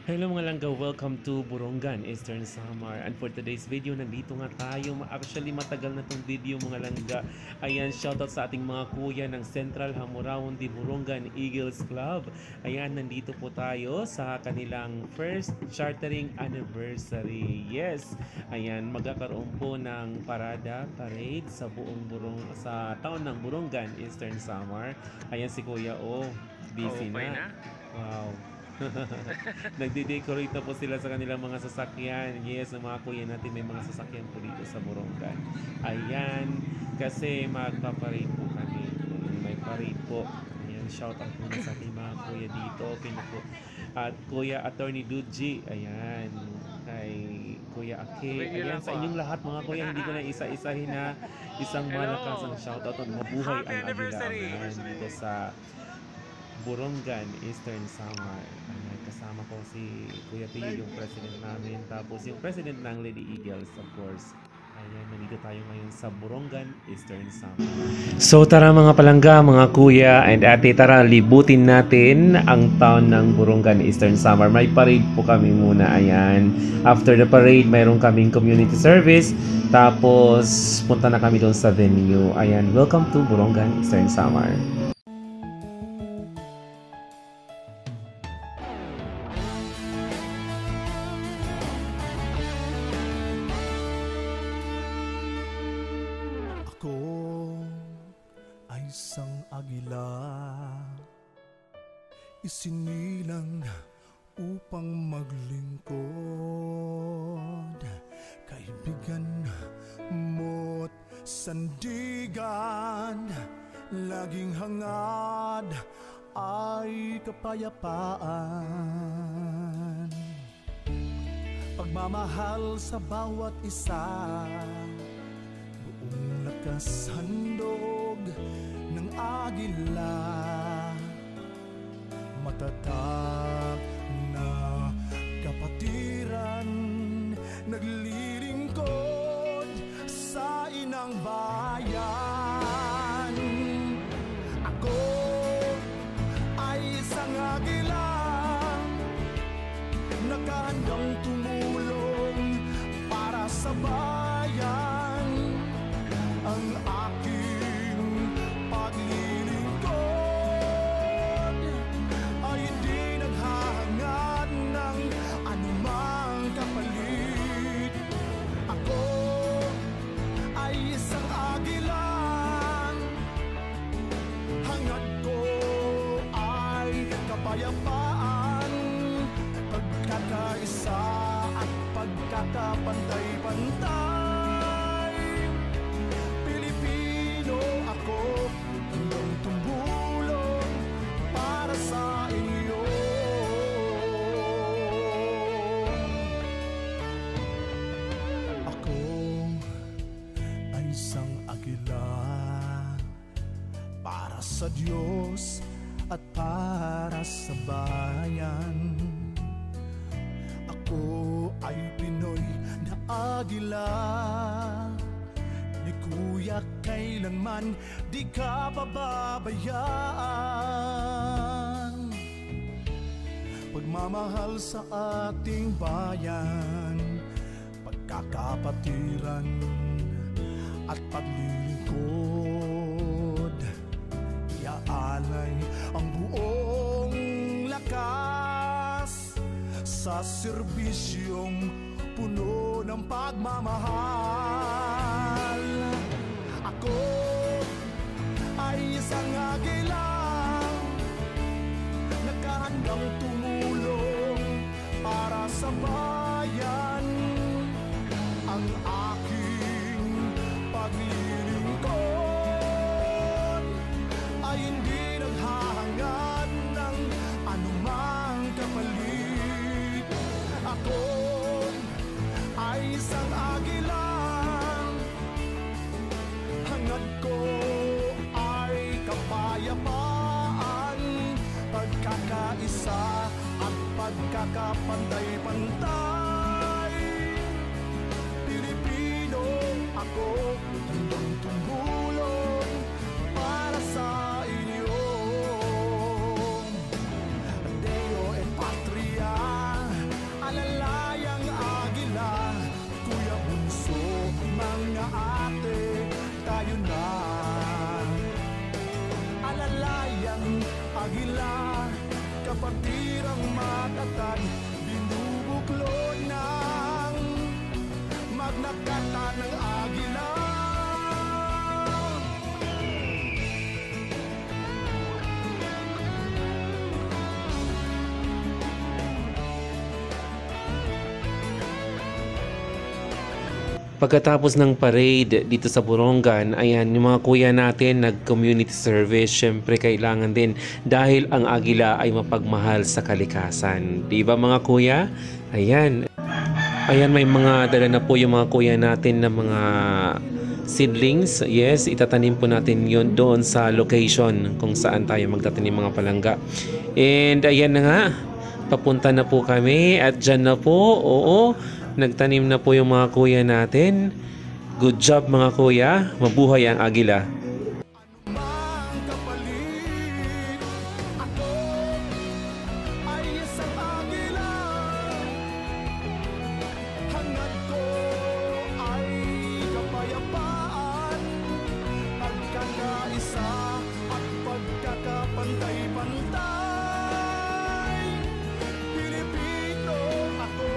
Hello mga langga, welcome to Borongan, Eastern Samar. And for today's video, nandito nga tayo. Actually, matagal na tong video mga langga. Ayan, shoutout sa ating mga kuya ng Central Hamoraon de Borongan Eagles Club. Ayan, nandito po tayo sa kanilang first chartering anniversary. Yes, ayan, magkakaroon po ng parade sa sa taon ng Borongan, Eastern Samar. Ayan si Kuya O, busy Okay na. na? Wow. Nagde-decorate na po sila sa kanilang mga sasakyan. Yes, ang mga kuya natin may mga sasakyan po dito sa Borongan. Ayan, kasi magpaparade po kami. May parade po. Ayan, shout out muna sa ating mga kuya dito. Pinupo. At Kuya Attorney Duji. Ayan, kay Kuya Ake. Video Ayan, lang sa po. inyong lahat mga kuya, hindi ko na isa-isahin na isang Hello. malakas ang shout out at mabuhay Happy ang anniversary. Agilangan dito sa Borongan, Eastern Samar. Kasama ko si Kuya Tio, yung president namin. Tapos yung president ng Lady Eagles, of course. Ayan, nandito tayo ngayon sa Borongan, Eastern Samar. So tara mga palangga, mga kuya and ate, tara libutin natin ang town ng Borongan, Eastern Samar. May parade po kami muna, ayan. After the parade, mayroon kaming community service. Tapos punta na kami doon sa venue. Ayan, welcome to Borongan, Eastern Samar. Ako ay isang agila, isinilang upang maglingkod. Kaibigan mo't sandigan, laging hangad ay kapayapaan. Pagmamahal sa bawat isa, buong lakas handog ng agila, matatag na kapatiran, naglilingkod sa inang bayan. Ako ay isang agila, nakahandang tumulong para sa bayan. Ang aking paglilingkod ay di naghahangad ng anumang kapalit. Ako ay isang agila, hangad ko ay kapayapaan, pagkakaisa at pagkakapantay-pantay. Pilipino ako, handang tumulong para sa inyo. Ako ay isang agila, para sa Diyos at para sa bayan. Ako ay Pinoy na agila, ni Kuya kailanman di ka pababayaan. Pagmamahal sa ating bayan, pagkakapatiran at paglilingkod, iaalay ang buong lakas sa serbisyong puno ng pagmamahal. Ako ay isang agila, nakahandang tumulong para sa bayan. Ang aking paglilingkod ay hindi naghahangad ng anumang kapalit. Ako ay isang agila, hangad ko ay kapayapaan, pagkakaisa at pagkakapantay-pantay. Pilipino ako, handang tumulong para sa inyo. Deo e Patria, karagatan ng agila. Pagkatapos ng parade dito sa Borongan, ayan, yung mga kuya natin nag-community service. Syempre, kailangan din dahil ang agila ay mapagmahal sa kalikasan. Di ba mga kuya? Ayan. Ayan, may mga dala na po yung mga kuya natin na mga seedlings. Yes, itatanim po natin yon doon sa location kung saan tayo magtatanim mga palangga. And ayan na nga, papunta na po kami at dyan na po, oo, nagtanim na po yung mga kuya natin. Good job mga kuya, mabuhay ang agila. Mang kapalit, ako ay isang agila. Hangad ko ay kapayapaan, pagkakaisa at pagkakapantay-pantay. Pilipino ako,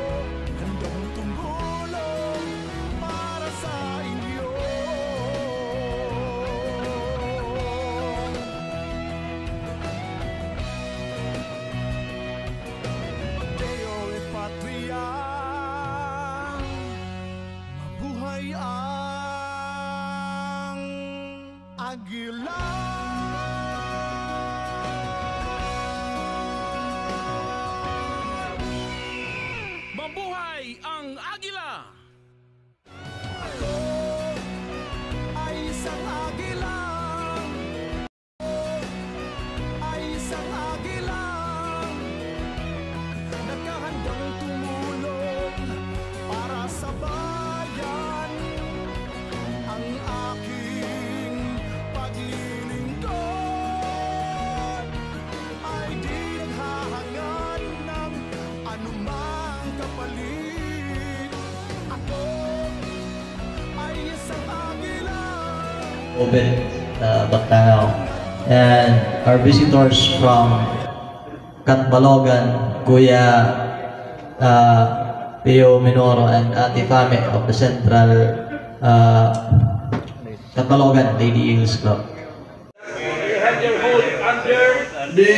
handang tumulong para sa inyo. Deo et Patria, mabuhay ang agila. Mabuhay ang agila! Ako ay isang agila. Ay isang agila. Nagkahandang tumulong para sa bayan. Ang aking paglilingkod ay di naghahangad ng anumang kapalit. Ako ay isang agila. Obed Baclanao, and our visitors from Catbalogan, Kuya Pio Minoro and Ate Fame of the Central Catbalogan Lady Eagles Club. You have your hold under The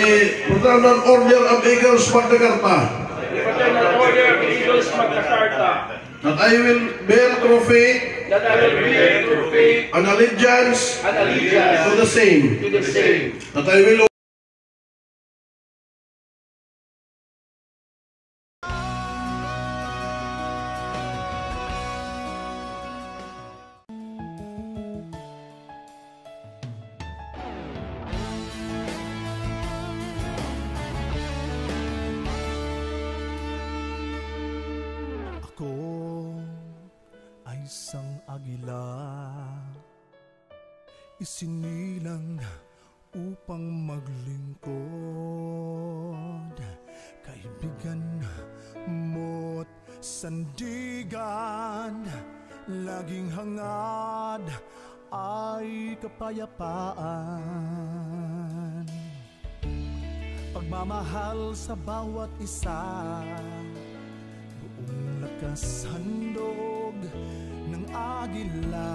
Fraternal Order of Eagles Magna Carta, the Fraternal Order of the Eagles Magna Carta, that I will bear true faith that I will bear true faith and allegiance and allegiance to the same, to the same, that I will Ako ay isang agila, isinilang upang maglingkod. Kaibigan mo't sandigan, laging hangad ay kapayapaan. Pagmamahal sa bawat isa, buong lakas handog ng agila,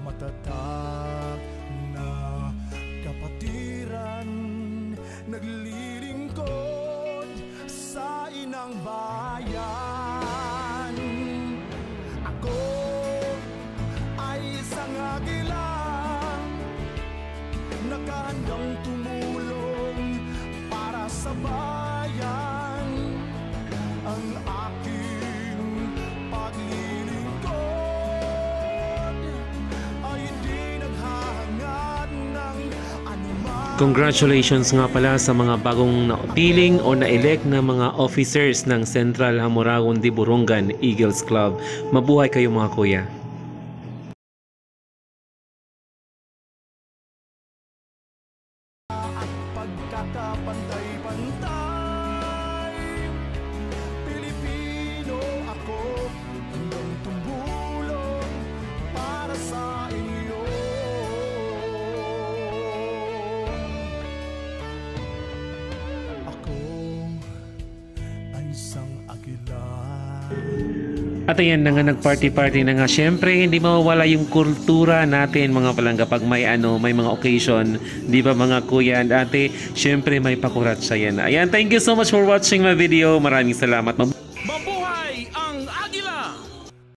matatag na kapatiran, naglilingkod sa inang bayan. Ako ay isang agila, nakahandang tumulong para sa bayan. Ang aking paglilingkod ay di naghahangad ng anuman. Congratulations nga pala sa mga bagong napiling o na-elect na mga officers ng Central Hamoragon de Borongan Eagles Club. Mabuhay kayo mga kuya. At pagkakapantay-pantay, Pilipino ako, handang tumulong para sa inyo. Ako ay isang agila. At ayan na nga, nag-party-party na nga. Syempre, hindi mawawala yung kultura natin mga palangga pag may mga occasion. Di ba mga kuya and ate? Syempre, may pakurat siya yan. Ayan, thank you so much for watching my video. Maraming salamat.